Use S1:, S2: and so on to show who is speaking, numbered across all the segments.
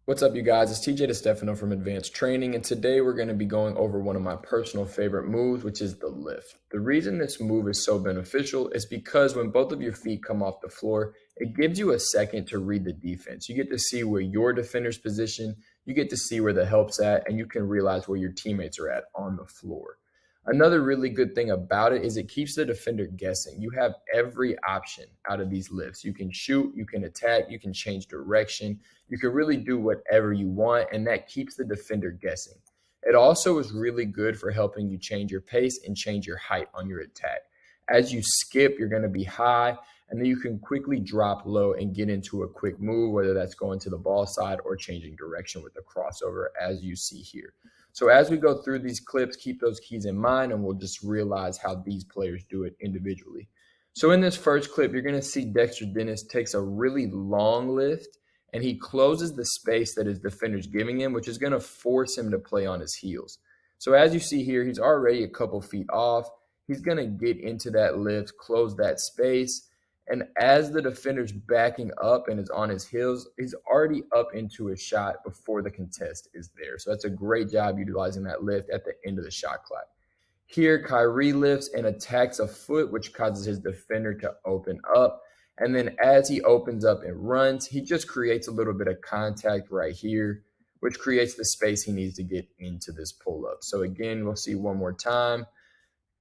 S1: What's up, you guys? It's TJ DeStefano from Advanced Training, and today we're going to be going over one of my personal favorite moves, which is the lift. The reason this move is so beneficial is because when both of your feet come off the floor, it gives you a second to read the defense. You get to see where your defender's position, you get to see where the help's at, and you can realize where your teammates are at on the floor. Another really good thing about it is it keeps the defender guessing. You have every option out of these lifts. You can shoot, you can attack, you can change direction. You can really do whatever you want, and that keeps the defender guessing. It also is really good for helping you change your pace and change your height on your attack. As you skip, you're going to be high, and then you can quickly drop low and get into a quick move, whether that's going to the ball side or changing direction with a crossover, as you see here. So as we go through these clips, keep those keys in mind, and we'll just realize how these players do it individually. So in this first clip, you're going to see Dexter Dennis takes a really long lift, and he closes the space that his defender's giving him, which is going to force him to play on his heels. So as you see here, he's already a couple feet off. He's going to get into that lift, close that space, and as the defender's backing up and is on his heels, he's already up into his shot before the contest is there. So that's a great job utilizing that lift at the end of the shot clock. Here, Kyrie lifts and attacks a foot, which causes his defender to open up. And then as he opens up and runs, he just creates a little bit of contact right here, which creates the space he needs to get into this pull-up. So again, we'll see one more time.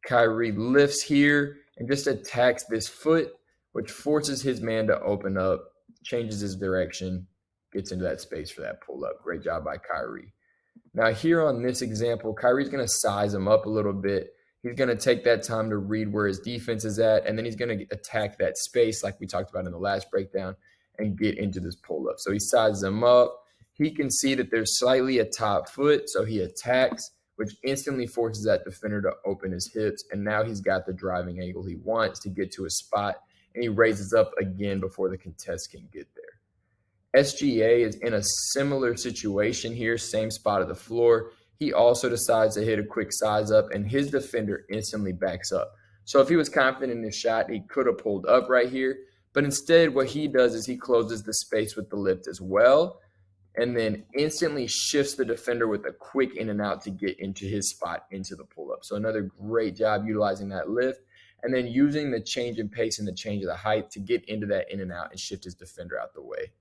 S1: Kyrie lifts here and just attacks this foot, which forces his man to open up, changes his direction, gets into that space for that pull-up. Great job by Kyrie. Now here on this example, Kyrie's going to size him up a little bit. He's going to take that time to read where his defense is at, and then he's going to attack that space like we talked about in the last breakdown and get into this pull-up. So he sizes him up. He can see that there's slightly a top foot, so he attacks, which instantly forces that defender to open his hips, and now he's got the driving angle he wants to get to a spot, and he raises up again before the contest can get there. SGA is in a similar situation here, same spot of the floor. He also decides to hit a quick size up, and his defender instantly backs up. So if he was confident in his shot, he could have pulled up right here. But instead, what he does is he closes the space with the lift as well, and then instantly shifts the defender with a quick in and out to get into his spot into the pull-up. So another great job utilizing that lift, and then using the change in pace and the change of the height to get into that in and out and shift his defender out the way.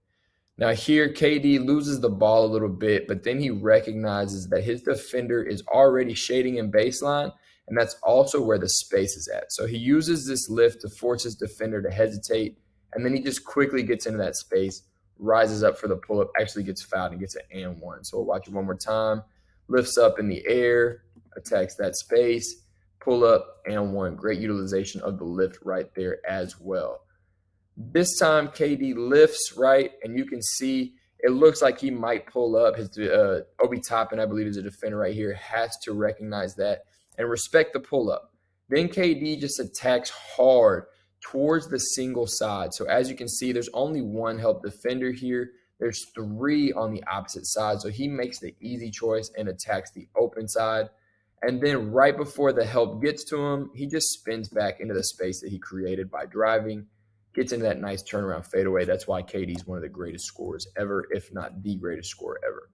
S1: Now here, KD loses the ball a little bit, but then he recognizes that his defender is already shading in baseline, and that's also where the space is at. So he uses this lift to force his defender to hesitate, and then he just quickly gets into that space, rises up for the pull-up, actually gets fouled and gets an and one. So we'll watch it one more time. Lifts up in the air, attacks that space, pull up, and one. Great utilization of the lift right there as well. This time, KD lifts, right, and you can see it looks like he might pull up. His Obi Toppin, I believe, is a defender right here, has to recognize that and respect the pull-up. Then KD just attacks hard towards the single side. So as you can see, there's only one help defender here. There's three on the opposite side. So he makes the easy choice and attacks the open side. And then right before the help gets to him, he just spins back into the space that he created by driving, gets into that nice turnaround fadeaway. That's why KD is one of the greatest scorers ever, if not the greatest scorer ever.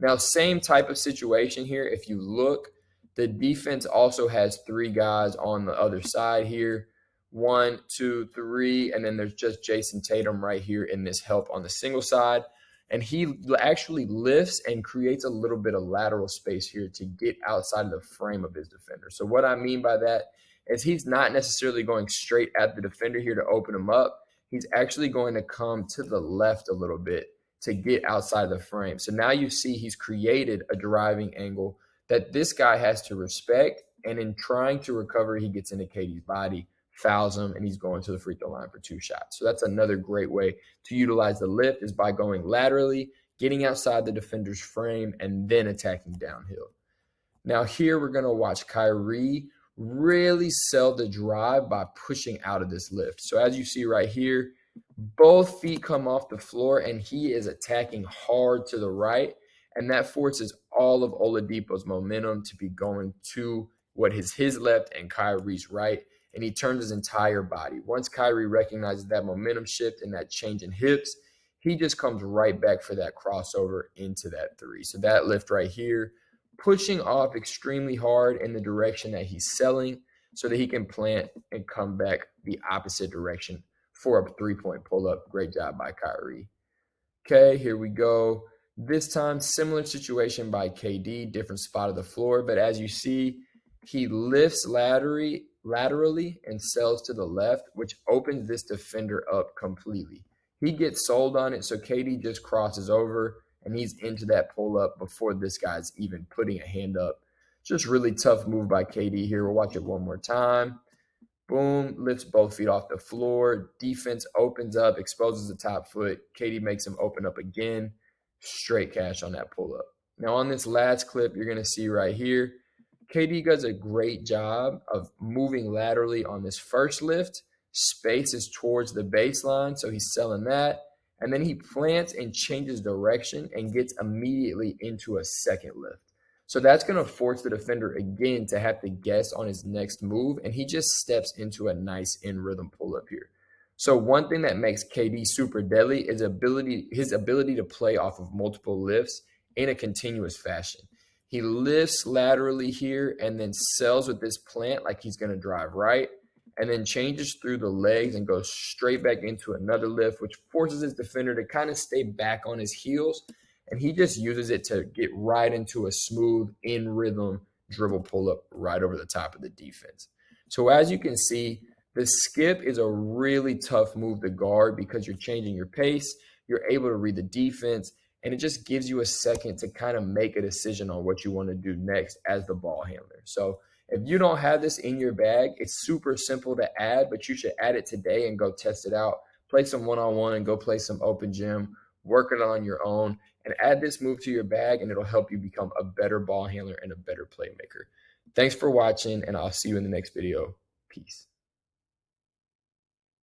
S1: Now, same type of situation here. If you look, the defense also has three guys on the other side here. 1, 2, 3, and then there's just Jason Tatum right here in this help on the single side. And he actually lifts and creates a little bit of lateral space here to get outside of the frame of his defender. So what I mean by that is he's not necessarily going straight at the defender here to open him up. He's actually going to come to the left a little bit to get outside of the frame. So now you see he's created a driving angle that this guy has to respect. And in trying to recover, he gets into KD's body, fouls him, and he's going to the free throw line for 2 shots. So that's another great way to utilize the lift, is by going laterally, getting outside the defender's frame, and then attacking downhill. Now here we're going to watch Kyrie really sell the drive by pushing out of this lift. So as you see right here, both feet come off the floor, and he is attacking hard to the right, and that forces all of Oladipo's momentum to be going to what is his left and Kyrie's right, and he turns his entire body. Once Kyrie recognizes that momentum shift and that change in hips, he just comes right back for that crossover into that three. So that lift right here, pushing off extremely hard in the direction that he's selling so that he can plant and come back the opposite direction for a three-point pull-up. Great job by Kyrie. Okay, here we go. This time, similar situation by KD, different spot of the floor. But as you see, he lifts laterally and sells to the left, which opens this defender up completely. He gets sold on it, so KD just crosses over, and he's into that pull-up before this guy's even putting a hand up. Just really tough move by KD here. We'll watch it one more time. Boom, lifts both feet off the floor. Defense opens up, exposes the top foot. KD makes him open up again. Straight cash on that pull up. Now, on this last clip, you're going to see right here, KD does a great job of moving laterally on this first lift. Space is towards the baseline, so he's selling that. And then he plants and changes direction and gets immediately into a second lift. So that's going to force the defender again to have to guess on his next move, and he just steps into a nice in-rhythm pull-up here. So one thing that makes KD super deadly is his ability to play off of multiple lifts in a continuous fashion. He lifts laterally here and then sells with this plant like he's going to drive right, and then changes through the legs and goes straight back into another lift, which forces his defender to kind of stay back on his heels. And he just uses it to get right into a smooth, in-rhythm dribble pull-up right over the top of the defense. So as you can see, the skip is a really tough move to guard because you're changing your pace, you're able to read the defense, and it just gives you a second to kind of make a decision on what you want to do next as the ball handler. So if you don't have this in your bag, it's super simple to add, but you should add it today and go test it out. Play some one-on-one and go play some open gym. Work it on your own and add this move to your bag, and it'll help you become a better ball handler and a better playmaker. Thanks for watching, and I'll see you in the next video. Peace.